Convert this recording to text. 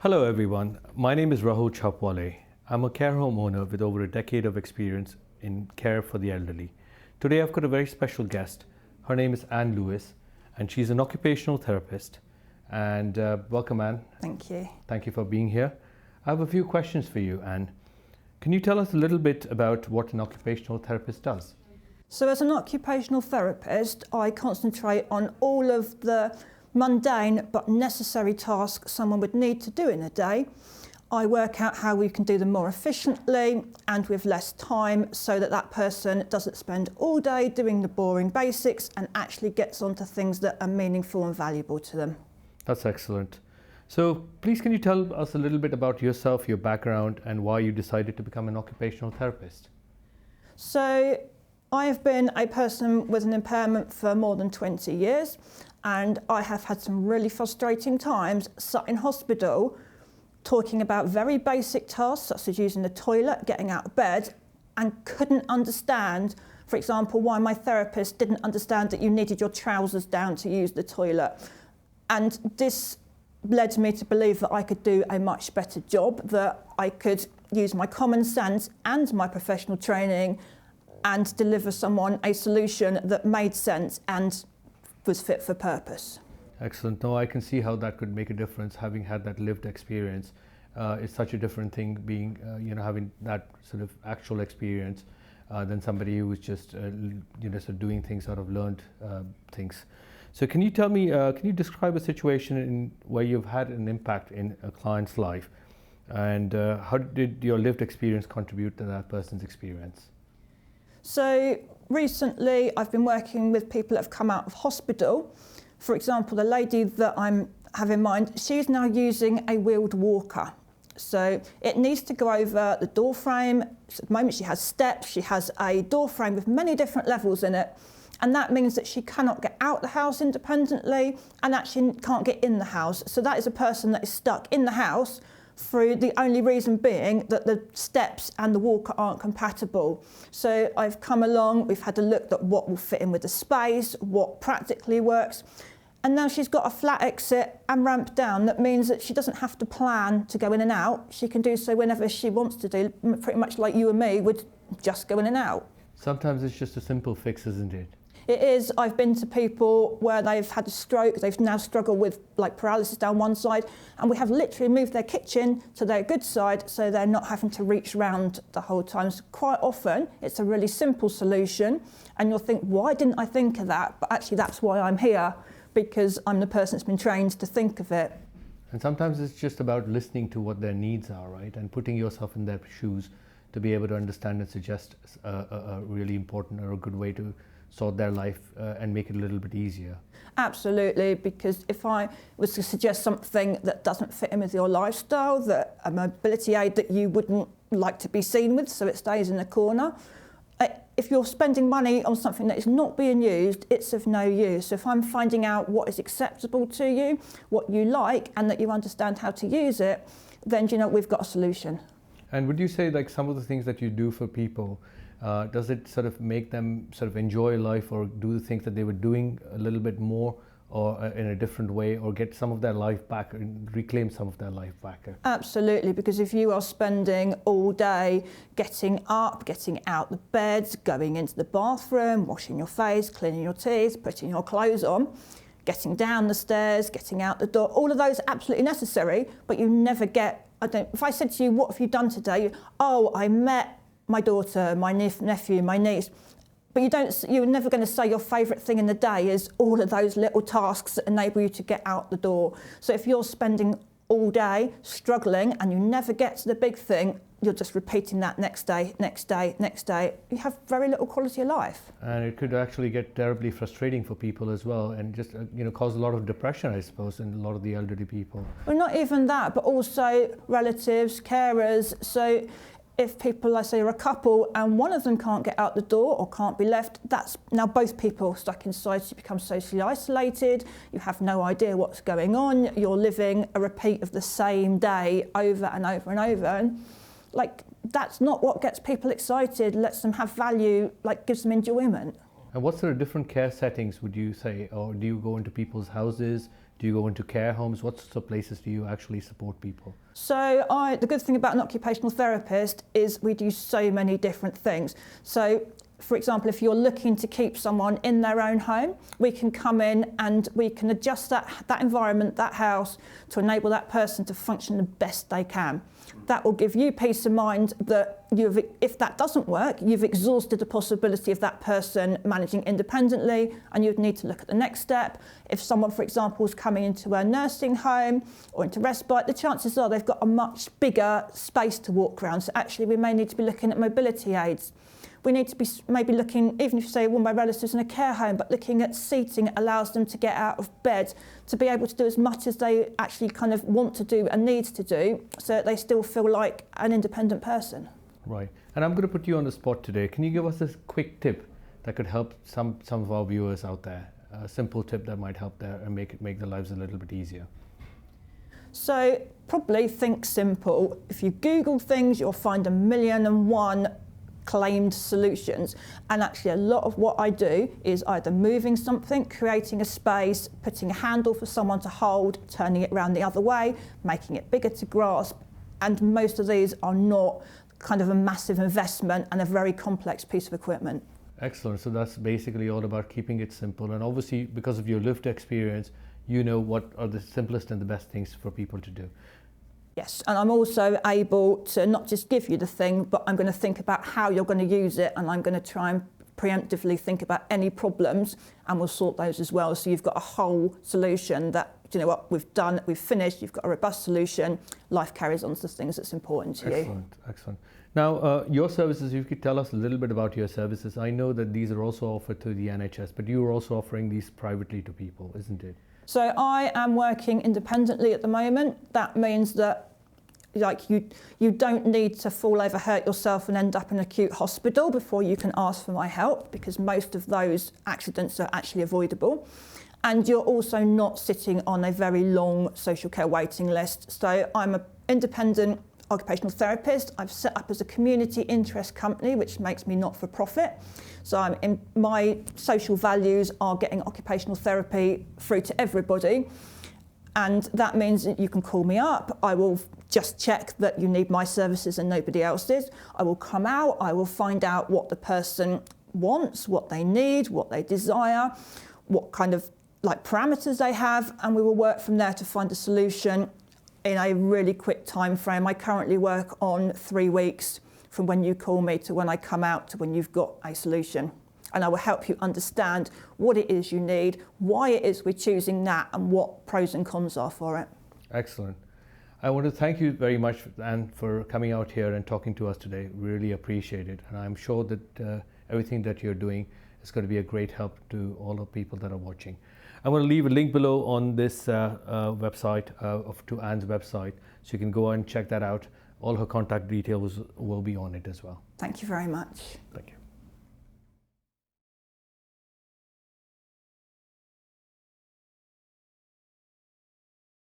Hello everyone, my name is Rahul Chapwale. I'm a care home owner with over a decade of experience in care for the elderly. Today I've got a very special guest. Her name is Anne Lewis and she's an occupational therapist. And welcome Anne. Thank you. Thank you for being here. I have a few questions for you, Anne. Can you tell us a little bit about what an occupational therapist does? So as an occupational therapist, I concentrate on all of the mundane but necessary tasks someone would need to do in a day. I work out how we can do them more efficiently and with less time so that that person doesn't spend all day doing the boring basics and actually gets onto things that are meaningful and valuable to them. That's excellent. So please can you tell us a little bit about yourself, your background and why you decided to become an occupational therapist? So I have been a person with an impairment for more than 20 years and I have had some really frustrating times sat in hospital talking about very basic tasks such as using the toilet, getting out of bed, and couldn't understand, for example, why my therapist didn't understand that you needed your trousers down to use the toilet. And this led me to believe that I could do a much better job, that I could use my common sense and my professional training and deliver someone a solution that made sense and was fit for purpose. Excellent. No, I can see how that could make a difference. Having had that lived experience, it's such a different thing being, having that sort of actual experience than somebody who was just, sort of doing things out of learned things. So can you tell me, can you describe a situation where you've had an impact in a client's life and how did your lived experience contribute to that person's experience? So recently I've been working with people that have come out of hospital. For example, the lady that I have in mind, she's now using a wheeled walker. So it needs to go over the door frame. At the moment she has steps, she has a door frame with many different levels in it. And that means that she cannot get out the house independently and actually can't get in the house. So that is a person that is stuck in the house through the only reason being that the steps and the walker aren't compatible. So I've come along, we've had a look at what will fit in with the space, what practically works. And now she's got a flat exit and ramp down. That means that she doesn't have to plan to go in and out. She can do so whenever she wants to do, pretty much like you and me would just go in and out. Sometimes it's just a simple fix, isn't it? It is. I've been to people where they've had a stroke, they've now struggled with like paralysis down one side, and we have literally moved their kitchen to their good side so they're not having to reach round the whole time. So quite often it's a really simple solution and you'll think, why didn't I think of that? But actually that's why I'm here, because I'm the person that's been trained to think of it. And sometimes it's just about listening to what their needs are, right? And putting yourself in their shoes to be able to understand and suggest a really important or a good way to sort their life and make it a little bit easier. Absolutely, because if I was to suggest something that doesn't fit in with your lifestyle, that a mobility aid that you wouldn't like to be seen with, so it stays in the corner, if you're spending money on something that is not being used, it's of no use. So if I'm finding out what is acceptable to you, what you like, and that you understand how to use it, then we've got a solution. And would you say like some of the things that you do for people, does it sort of make them sort of enjoy life or do the things that they were doing a little bit more or in a different way or get some of their life back and reclaim some of their life back? Absolutely, because if you are spending all day getting up, getting out the bed, going into the bathroom, washing your face, cleaning your teeth, putting your clothes on, getting down the stairs, getting out the door, all of those are absolutely necessary, but you never get, if I said to you, what have you done today? Oh, I met my daughter, my nephew, my niece. But you're never going to say your favourite thing in the day is all of those little tasks that enable you to get out the door. So if you're spending all day struggling and you never get to the big thing, you're just repeating that next day, next day, next day. You have very little quality of life. And it could actually get terribly frustrating for people as well and just cause a lot of depression, I suppose, in a lot of the elderly people. Well, not even that, but also relatives, carers. So if people, let's say, are a couple and one of them can't get out the door or can't be left, that's now both people stuck inside, so you become socially isolated, you have no idea what's going on, you're living a repeat of the same day over and over and over. And that's not what gets people excited, lets them have value, gives them enjoyment. And what sort of different care settings would you say, or do you go into people's houses? Do you go into care homes? What sorts of places do you actually support people? So the good thing about an occupational therapist is we do so many different things. So for example, if you're looking to keep someone in their own home, we can come in and we can adjust that environment, that house, to enable that person to function the best they can. That will give you peace of mind that if that doesn't work, you've exhausted the possibility of that person managing independently, and you'd need to look at the next step. If someone, for example, is coming into a nursing home or into respite, the chances are they've got a much bigger space to walk around. So actually we may need to be looking at mobility aids. We need to be maybe looking, even if you say one of my relatives in a care home, but looking at seating that allows them to get out of bed, to be able to do as much as they actually kind of want to do and need to do, so that they still feel like an independent person. Right. And I'm going to put you on the spot today. Can you give us a quick tip that could help some of our viewers out there? A simple tip that might help there and make their lives a little bit easier. So probably think simple. If you Google things, you'll find 1,000,001 claimed solutions, and actually a lot of what I do is either moving something, creating a space, putting a handle for someone to hold, turning it around the other way, making it bigger to grasp, and most of these are not kind of a massive investment and a very complex piece of equipment. Excellent. So that's basically all about keeping it simple, and obviously because of your lived experience, you know what are the simplest and the best things for people to do. Yes, and I'm also able to not just give you the thing, but I'm going to think about how you're going to use it, and I'm going to try and preemptively think about any problems, and we'll sort those as well. So you've got a whole solution that, you know what, we've done, we've finished, you've got a robust solution, life carries on to the things that's important to you. Excellent, excellent. Now, your services, if you could tell us a little bit about your services. I know that these are also offered through the NHS, but you are also offering these privately to people, isn't it? So I am working independently at the moment. That means that you don't need to fall over, hurt yourself and end up in acute hospital before you can ask for my help, because most of those accidents are actually avoidable. And you're also not sitting on a very long social care waiting list. So I'm an independent occupational therapist. I've set up as a community interest company, which makes me not for profit. So my social values are getting occupational therapy through to everybody. And that means that you can call me up. I will just check that you need my services and nobody else's. I will come out. I will find out what the person wants, what they need, what they desire, what kind of parameters they have, and we will work from there to find a solution in a really quick time frame. I currently work on 3 weeks from when you call me to when I come out to when you've got a solution. And I will help you understand what it is you need, why it is we're choosing that, and what pros and cons are for it. Excellent. I want to thank you very much, Anne, for coming out here and talking to us today. Really appreciate it. And I'm sure that everything that you're doing is going to be a great help to all the people that are watching. I'm going to leave a link below on this website, to Anne's website, so you can go and check that out. All her contact details will be on it as well. Thank you very much. Thank you.